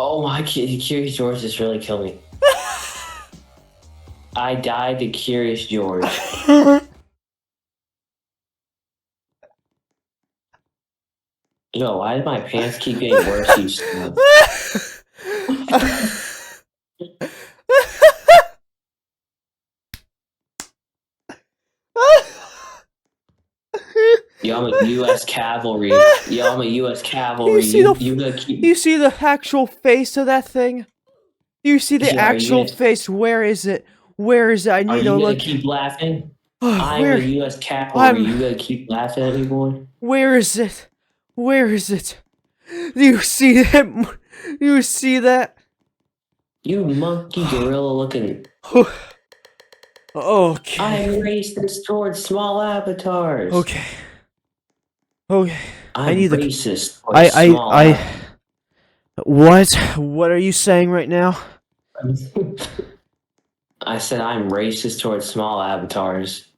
Oh my, Curious George just really killed me. I died to Curious George. Yo, why did my pants keep getting worse each time? Yo, I'm a U.S. cavalry. Yo, I'm a U.S. cavalry. You gonna keep... You see the actual face of that thing? You see the Yeah, actual face? Where is it? Where is it? I need to look. Are you gonna keep laughing? I'm Where? a U.S. cavalry. You gonna keep laughing at me, boy? Where is it? Where is it? Do you see that? Do you see that? You monkey gorilla looking. Okay. I'm racist towards small avatars. Okay. Okay. I'm racist towards small avatars. What? What are you saying right now? I said I'm racist towards small avatars.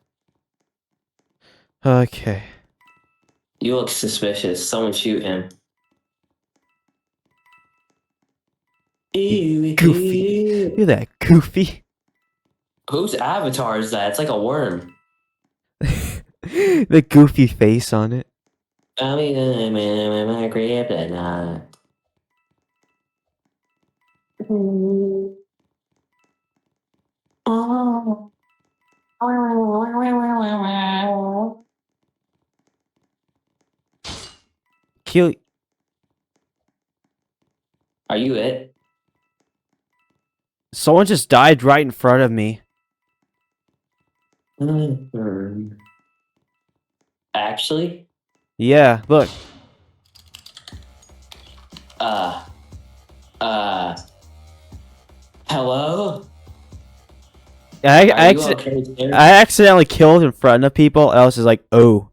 Okay. You look suspicious. Someone shoot him. Goofy. You're that goofy. Whose avatar is that? It's like a worm. The goofy face on it. I mean, my kryptonite. Oh. Kill. Are you it? Someone just died right in front of me. Actually? Yeah, look. Hello? I Okay, accidentally killed in front of people. Else is like, oh.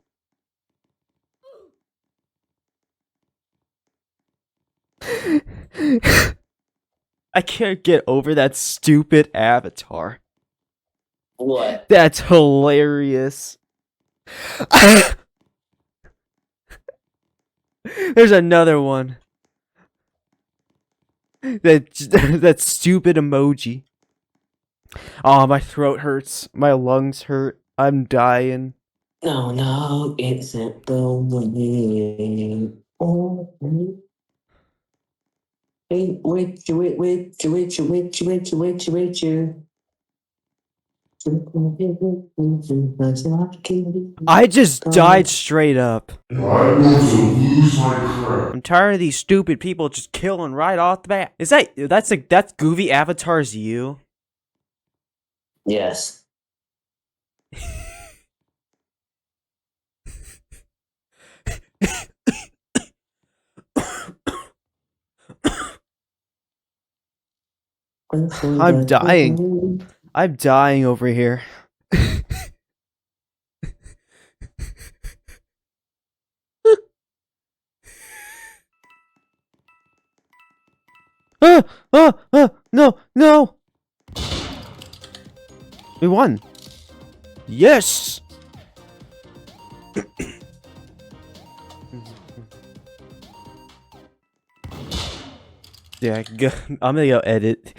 I can't get over that stupid avatar. What? That's hilarious. There's another one. That stupid emoji. Oh, my throat hurts. My lungs hurt. I'm dying. No, it's not the way. Oh, wait, you. I just died straight up. I'm going to lose my crap. I'm tired of these stupid people just killing right off the bat. That's Goofy Avatar's you? Yes. I'm dying. I'm dying over here. No, no! We won. Yes! Yeah, I'm gonna go edit.